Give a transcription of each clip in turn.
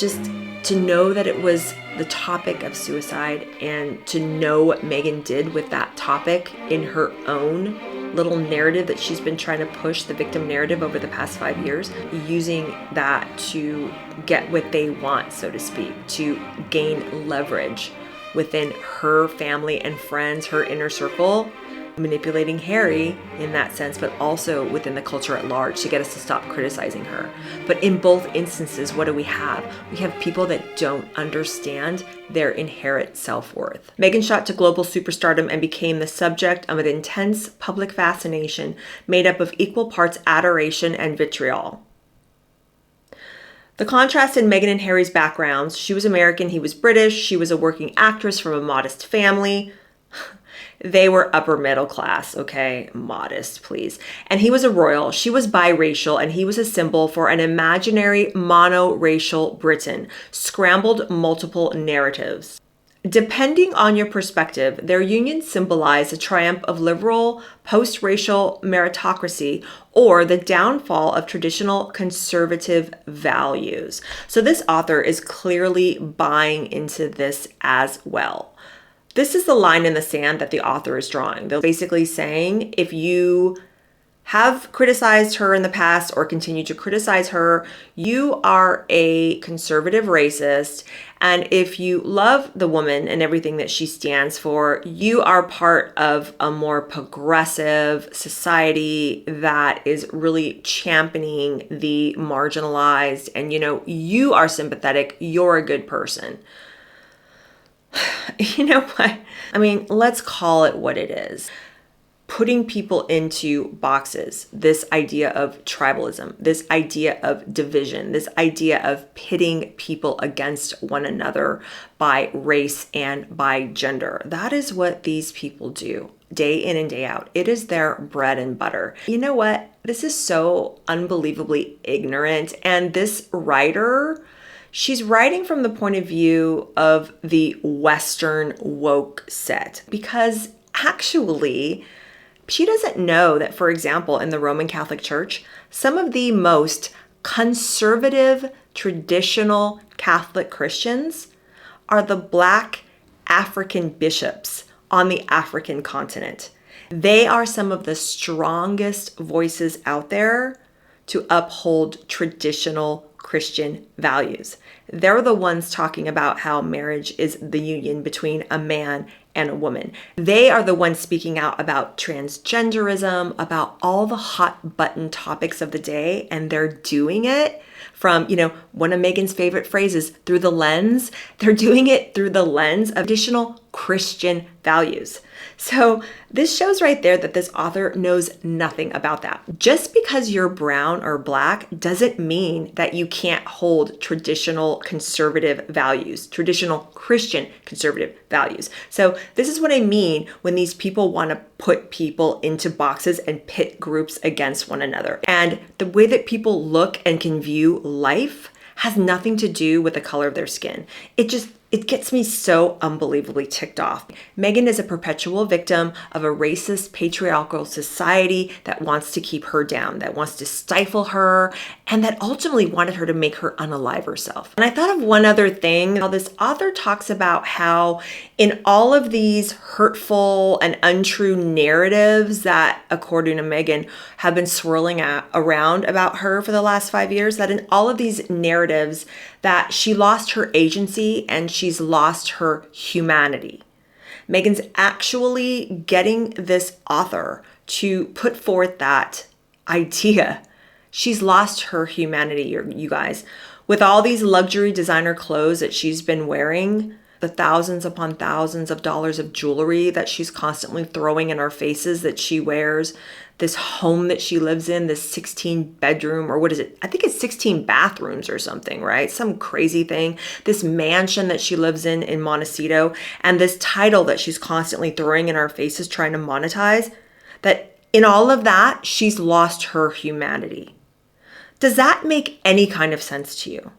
just to know that it was the topic of suicide, and to know what Meghan did with that topic in her own little narrative that she's been trying to push, the victim narrative, over the past 5 years, using that to get what they want, so to speak, to gain leverage within her family and friends, her inner circle, manipulating Harry in that sense, but also within the culture at large to get us to stop criticizing her. But in both instances, what do we have? We have people that don't understand their inherent self-worth. Meghan shot to global superstardom and became the subject of an intense public fascination made up of equal parts adoration and vitriol. The contrast in Meghan and Harry's backgrounds: she was American, he was British, she was a working actress from a modest family. They were upper middle class, okay? Modest, please. And he was a royal. She was biracial, and he was a symbol for an imaginary monoracial Britain. Scrambled multiple narratives. Depending on your perspective, their union symbolized a triumph of liberal, post-racial meritocracy, or the downfall of traditional conservative values. So this author is clearly buying into this as well. This is the line in the sand that the author is drawing. They're basically saying, if you have criticized her in the past or continue to criticize her, you are a conservative racist. And if you love the woman and everything that she stands for, you are part of a more progressive society that is really championing the marginalized. And, you are sympathetic. You're a good person. You know what? I mean, let's call it what it is. Putting people into boxes, this idea of tribalism, this idea of division, this idea of pitting people against one another by race and by gender. That is what these people do day in and day out. It is their bread and butter. You know what? This is so unbelievably ignorant. And this writer, she's writing from the point of view of the Western woke set, because actually she doesn't know that, for example, in the Roman Catholic Church, some of the most conservative, traditional Catholic Christians are the Black African bishops on the African continent. They are some of the strongest voices out there to uphold traditional Christian values. They're the ones talking about how marriage is the union between a man and a woman. They are the ones speaking out about transgenderism, about all the hot button topics of the day, and they're doing it from, one of Meghan's favorite phrases, through the lens. They're doing it through the lens of traditional Christian values. So this shows right there that this author knows nothing about that. Just because you're brown or Black doesn't mean that you can't hold traditional conservative values, traditional Christian conservative values. So this is what I mean when these people want to put people into boxes and pit groups against one another. And the way that people look and can view life has nothing to do with the color of their skin. It gets me so unbelievably ticked off. Meghan is a perpetual victim of a racist, patriarchal society that wants to keep her down, that wants to stifle her, and that ultimately wanted her to make her unalive herself. And I thought of one other thing. How this author talks about how in all of these hurtful and untrue narratives that, according to Meghan, have been swirling around about her for the last 5 years, that in all of these narratives that she lost her agency and she's lost her humanity. Meghan's actually getting this author to put forth that idea. She's lost her humanity, you guys. With all these luxury designer clothes that she's been wearing, the thousands upon thousands of dollars of jewelry that she's constantly throwing in our faces that she wears, this home that she lives in, this 16 bedroom, or what is it? I think it's 16 bathrooms or something, right? Some crazy thing. This mansion that she lives in Montecito, and this title that she's constantly throwing in our faces trying to monetize, that in all of that, she's lost her humanity. Does that make any kind of sense to you?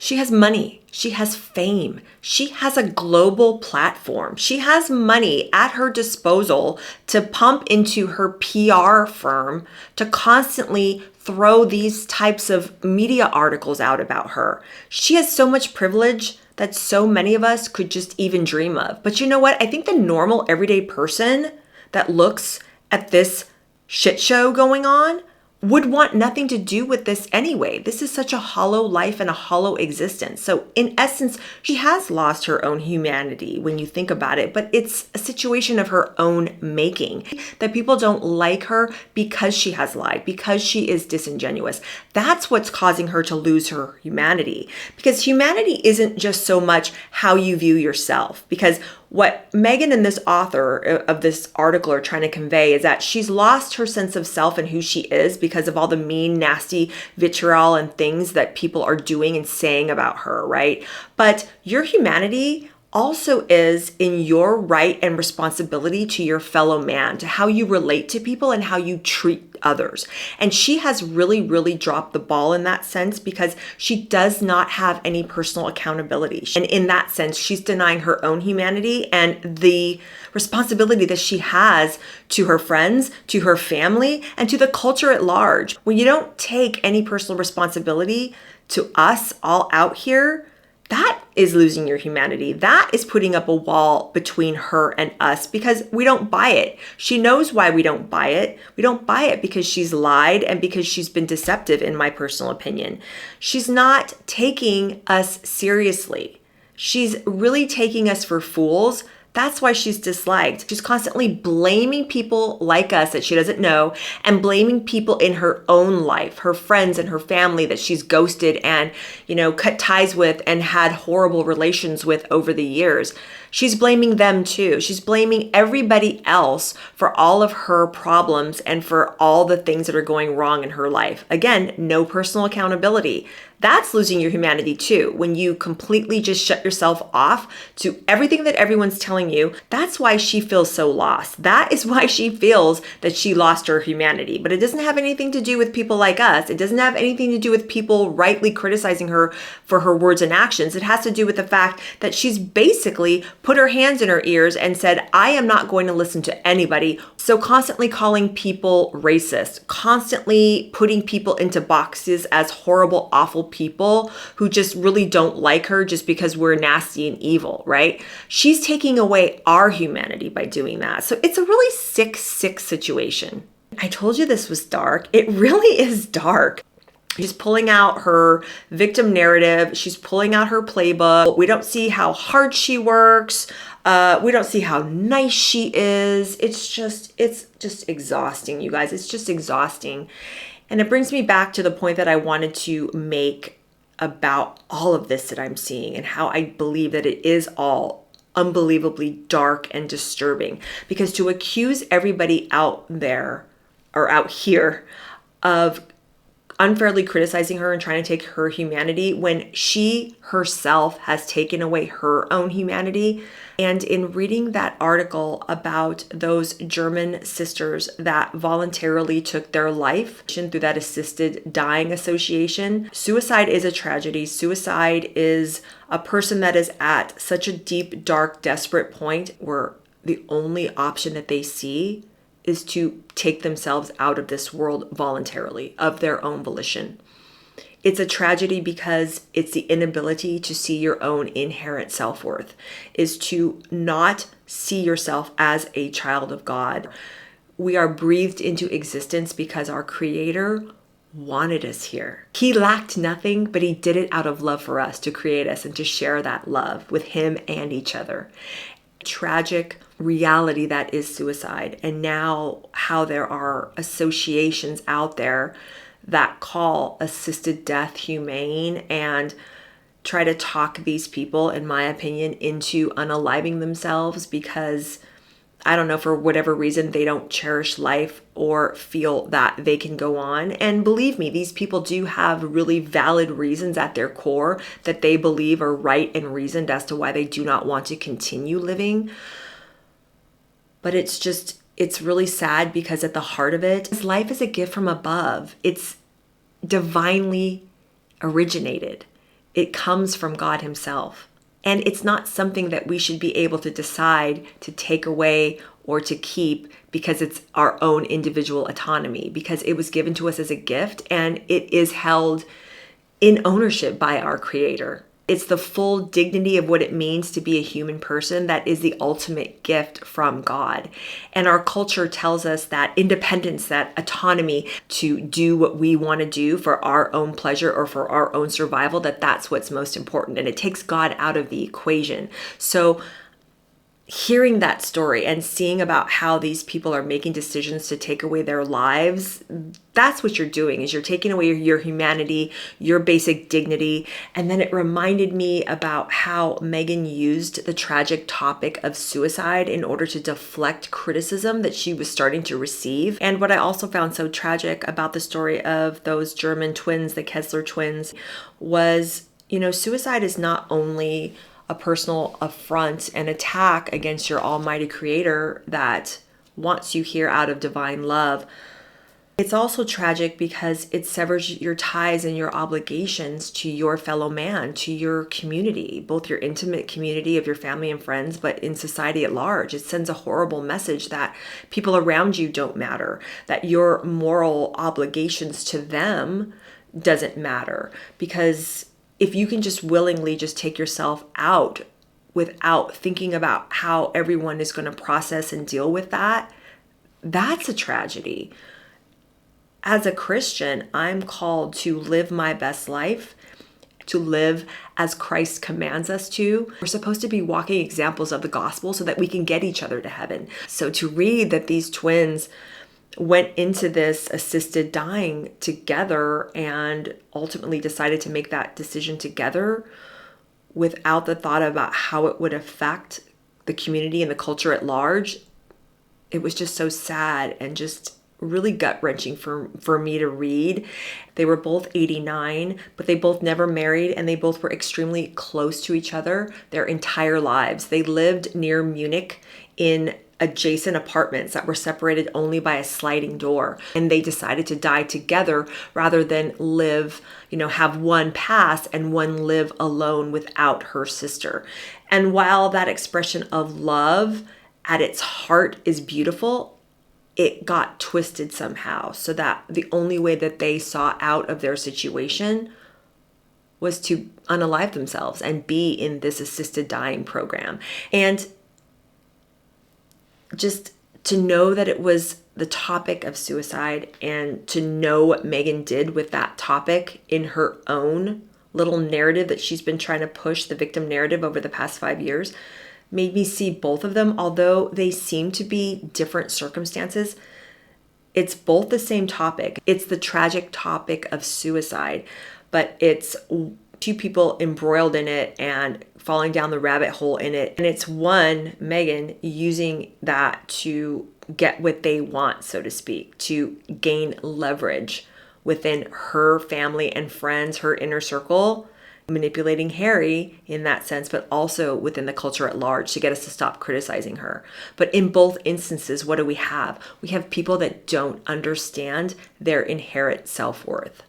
She has money. She has fame. She has a global platform. She has money at her disposal to pump into her PR firm to constantly throw these types of media articles out about her. She has so much privilege that so many of us could just even dream of. But you know what? I think the normal everyday person that looks at this shit show going on would want nothing to do with this anyway. This is such a hollow life and a hollow existence. So in essence, she has lost her own humanity when you think about it, but it's a situation of her own making. That people don't like her because she has lied, because she is disingenuous. That's what's causing her to lose her humanity. Because humanity isn't just so much how you view yourself. Because what Meghan and this author of this article are trying to convey is that she's lost her sense of self and who she is because of all the mean, nasty vitriol and things that people are doing and saying about her, right? But your humanity also is in your right and responsibility to your fellow man, to how you relate to people and how you treat others. And she has really, really dropped the ball in that sense because she does not have any personal accountability. And in that sense, she's denying her own humanity and the responsibility that she has to her friends, to her family, and to the culture at large. When you don't take any personal responsibility to us all out here, that is losing your humanity. That is putting up a wall between her and us because we don't buy it. She knows why we don't buy it. We don't buy it because she's lied and because she's been deceptive, in my personal opinion. She's not taking us seriously. She's really taking us for fools. That's why she's disliked. She's constantly blaming people like us that she doesn't know and blaming people in her own life, her friends and her family that she's ghosted and, cut ties with and had horrible relations with over the years. She's blaming them too. She's blaming everybody else for all of her problems and for all the things that are going wrong in her life. Again, no personal accountability. That's losing your humanity too. When you completely just shut yourself off to everything that everyone's telling you, that's why she feels so lost. That is why she feels that she lost her humanity. But it doesn't have anything to do with people like us. It doesn't have anything to do with people rightly criticizing her for her words and actions. It has to do with the fact that she's basically put her hands in her ears and said, I am not going to listen to anybody. So constantly calling people racist, constantly putting people into boxes as horrible, awful people who just really don't like her just because we're nasty and evil, right? She's taking away our humanity by doing that. So it's a really sick situation. I told you this was dark. It really is dark. She's pulling out her victim narrative. She's pulling out her playbook. We don't see how hard she works. We don't see how nice she is. It's just exhausting, you guys. It's just exhausting. And it brings me back to the point that I wanted to make about all of this that I'm seeing and how I believe that it is all unbelievably dark and disturbing. Because to accuse everybody out there or out here of unfairly criticizing her and trying to take her humanity when she herself has taken away her own humanity. And in reading that article about those German sisters that voluntarily took their life through that assisted dying association, suicide is a tragedy. Suicide is a person that is at such a deep, dark, desperate point where the only option that they see is to take themselves out of this world voluntarily, of their own volition. It's a tragedy because it's the inability to see your own inherent self-worth, is to not see yourself as a child of God. We are breathed into existence because our Creator wanted us here. He lacked nothing, but He did it out of love for us, to create us and to share that love with Him and each other. Tragic reality that is suicide, and now how there are associations out there that call assisted death humane and try to talk these people, in my opinion, into unaliving themselves because, I don't know, for whatever reason, they don't cherish life or feel that they can go on. And believe me, these people do have really valid reasons at their core that they believe are right and reasoned as to why they do not want to continue living. But it's really sad because at the heart of it, life is a gift from above. It's divinely originated. It comes from God himself. And it's not something that we should be able to decide to take away or to keep because it's our own individual autonomy, because it was given to us as a gift and it is held in ownership by our Creator. It's the full dignity of what it means to be a human person that is the ultimate gift from God. And our culture tells us that independence, that autonomy to do what we want to do for our own pleasure or for our own survival, that's what's most important. And it takes God out of the equation. So hearing that story and seeing about how these people are making decisions to take away their lives, that's what you're doing, is you're taking away your humanity, your basic dignity. And then it reminded me about how Meghan used the tragic topic of suicide in order to deflect criticism that she was starting to receive. And what I also found so tragic about the story of those German twins, the Kessler twins, was, suicide is not only a personal affront and attack against your almighty Creator that wants you here out of divine love. It's also tragic because it severs your ties and your obligations to your fellow man, to your community, both your intimate community of your family and friends, but in society at large. It sends a horrible message that people around you don't matter, that your moral obligations to them doesn't matter, because if you can just willingly just take yourself out without thinking about how everyone is going to process and deal with that, that's a tragedy. As a Christian, I'm called to live my best life, to live as Christ commands us to. We're supposed to be walking examples of the gospel so that we can get each other to heaven. So to read that these twins went into this assisted dying together and ultimately decided to make that decision together without the thought about how it would affect the community and the culture at large, it was just so sad and just really gut-wrenching for me to read. They were both 89, but they both never married, and they both were extremely close to each other their entire lives. They lived near Munich in adjacent apartments that were separated only by a sliding door. And they decided to die together rather than live, have one pass and one live alone without her sister. And while that expression of love at its heart is beautiful, it got twisted somehow so that the only way that they saw out of their situation was to unalive themselves and be in this assisted dying program. And just to know that it was the topic of suicide and to know what Meghan did with that topic in her own little narrative that she's been trying to push, the victim narrative, over the past 5 years, made me see both of them. Although they seem to be different circumstances, it's both the same topic. It's the tragic topic of suicide, but it's two people embroiled in it and falling down the rabbit hole in it. And it's one, Meghan, using that to get what they want, so to speak, to gain leverage within her family and friends, her inner circle, manipulating Harry in that sense, but also within the culture at large to get us to stop criticizing her. But in both instances, what do we have? We have people that don't understand their inherent self-worth.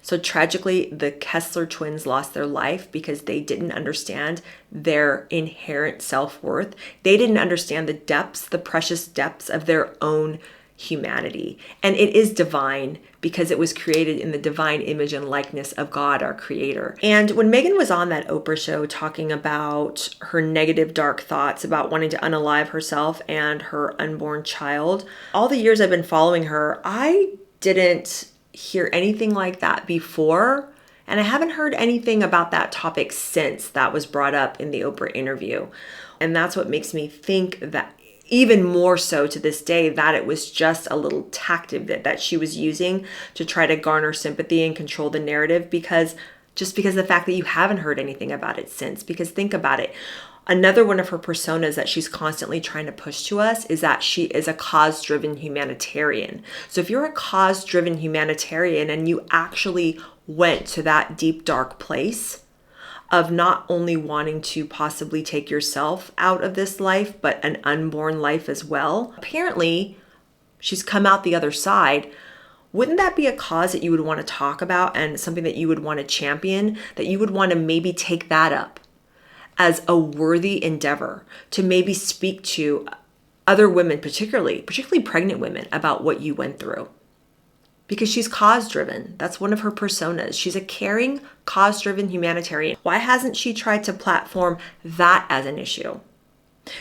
So tragically, the Kessler twins lost their life because they didn't understand their inherent self-worth. They didn't understand the depths, the precious depths of their own humanity. And it is divine because it was created in the divine image and likeness of God, our Creator. And when Meghan was on that Oprah show talking about her negative, dark thoughts about wanting to unalive herself and her unborn child, all the years I've been following her, I didn't hear anything like that before. And I haven't heard anything about that topic since that was brought up in the Oprah interview. And that's what makes me think that even more so to this day, that it was just a little tactic that she was using to try to garner sympathy and control the narrative, because the fact that you haven't heard anything about it since. Because think about it. Another one of her personas that she's constantly trying to push to us is that she is a cause-driven humanitarian. So if you're a cause-driven humanitarian and you actually went to that deep, dark place of not only wanting to possibly take yourself out of this life, but an unborn life as well, apparently she's come out the other side Wouldn't that be a cause that you would want to talk about and something that you would want to champion, that you would want to maybe take that up as a worthy endeavor to maybe speak to other women, particularly pregnant women, about what you went through? Because she's cause-driven. That's one of her personas. She's a caring, cause-driven humanitarian. Why hasn't she tried to platform that as an issue?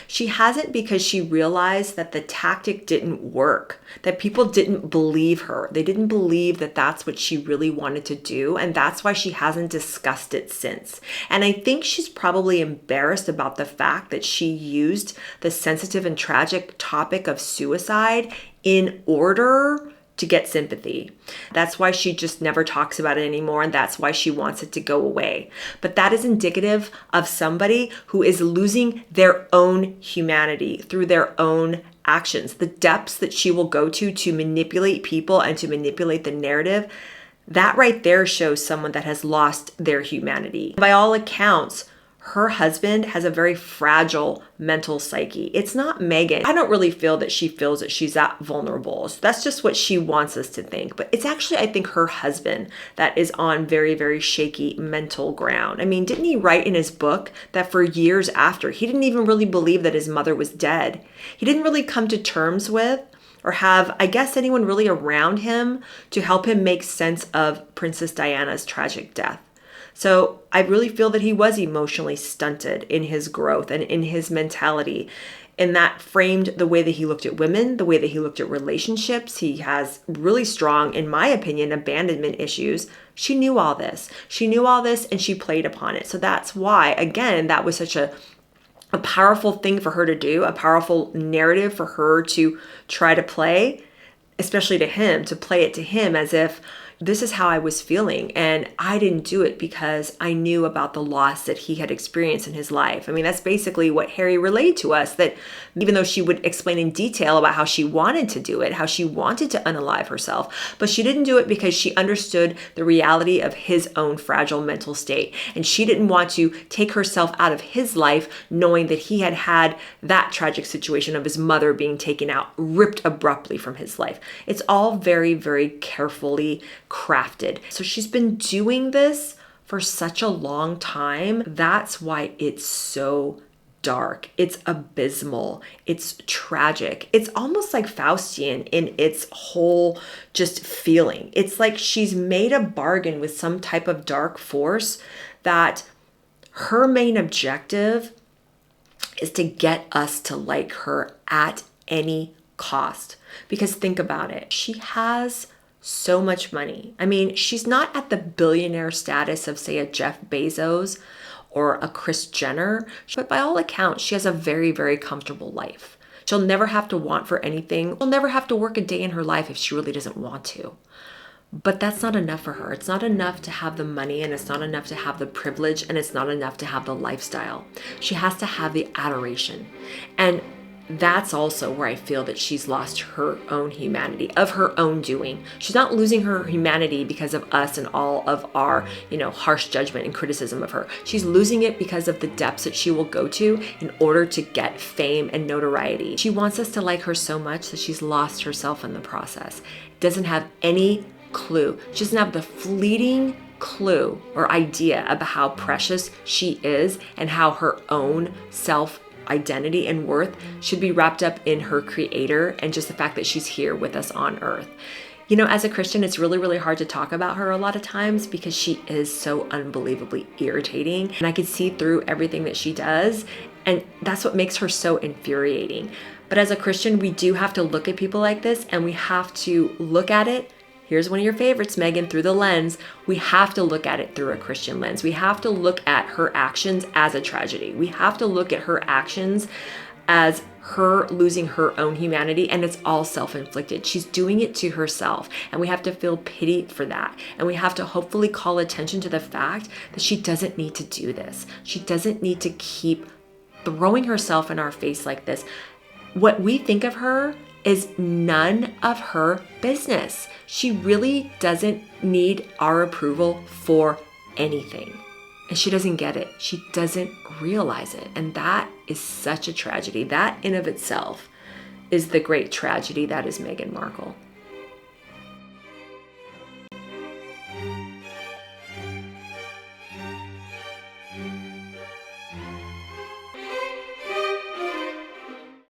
She hasn't, because she realized that the tactic didn't work, that people didn't believe her. They didn't believe that that's what she really wanted to do, and that's why she hasn't discussed it since. And I think she's probably embarrassed about the fact that she used the sensitive and tragic topic of suicide in order to get sympathy. That's why she just never talks about it anymore, and that's why she wants it to go away. But that is indicative of somebody who is losing their own humanity through their own actions. The depths that she will go to manipulate people and to manipulate the narrative, that right there shows someone that has lost their humanity. By all accounts, her husband has a very fragile mental psyche. It's not Meghan. I don't really feel that she feels that she's that vulnerable. So that's just what she wants us to think. But it's actually, I think, her husband that is on very, very shaky mental ground. I mean, didn't he write in his book that for years after, he didn't even really believe that his mother was dead? He didn't really come to terms with or have, I guess, anyone really around him to help him make sense of Princess Diana's tragic death. So I really feel that he was emotionally stunted in his growth and in his mentality. And that framed the way that he looked at women, the way that he looked at relationships. He has really strong, in my opinion, abandonment issues. She knew all this. She knew all this and she played upon it. So that's why, again, that was such a powerful thing for her to do, a powerful narrative for her to try to play, especially to him, to play it to him as if, this is how I was feeling, and I didn't do it because I knew about the loss that he had experienced in his life. I mean, that's basically what Harry relayed to us, that even though she would explain in detail about how she wanted to do it, how she wanted to unalive herself, but she didn't do it because she understood the reality of his own fragile mental state. And she didn't want to take herself out of his life knowing that he had had that tragic situation of his mother being taken out, ripped abruptly from his life. It's all very, very carefully crafted. So she's been doing this for such a long time. That's why it's so dark. It's abysmal. It's tragic. It's almost like Faustian in its whole just feeling. It's like she's made a bargain with some type of dark force that her main objective is to get us to like her at any cost. Because think about it. She has so much money. I mean, she's not at the billionaire status of, say, a Jeff Bezos or a Kris Jenner, but by all accounts, she has a very, very comfortable life. She'll never have to want for anything. She'll never have to work a day in her life if she really doesn't want to. But that's not enough for her. It's not enough to have the money, and it's not enough to have the privilege, and it's not enough to have the lifestyle. She has to have the adoration. And that's also where I feel that she's lost her own humanity, of her own doing. She's not losing her humanity because of us and all of our, harsh judgment and criticism of her. She's losing it because of the depths that she will go to in order to get fame and notoriety. She wants us to like her so much that she's lost herself in the process. Doesn't have any clue. She doesn't have the fleeting clue or idea about how precious she is and how her own self identity and worth should be wrapped up in her creator and just the fact that she's here with us on earth. As a Christian, it's really, really hard to talk about her a lot of times because she is so unbelievably irritating, and I can see through everything that she does, and that's what makes her so infuriating. But as a Christian, we do have to look at people like this, and we have to look at it. Here's one of your favorites, Meghan, through the lens. We have to look at it through a Christian lens. We have to look at her actions as a tragedy. We have to look at her actions as her losing her own humanity, and it's all self-inflicted. She's doing it to herself, and we have to feel pity for that. And we have to hopefully call attention to the fact that she doesn't need to do this. She doesn't need to keep throwing herself in our face like this. What we think of her is none of her business. She really doesn't need our approval for anything. And she doesn't get it. She doesn't realize it. And that is such a tragedy. That in of itself is the great tragedy that is Meghan Markle.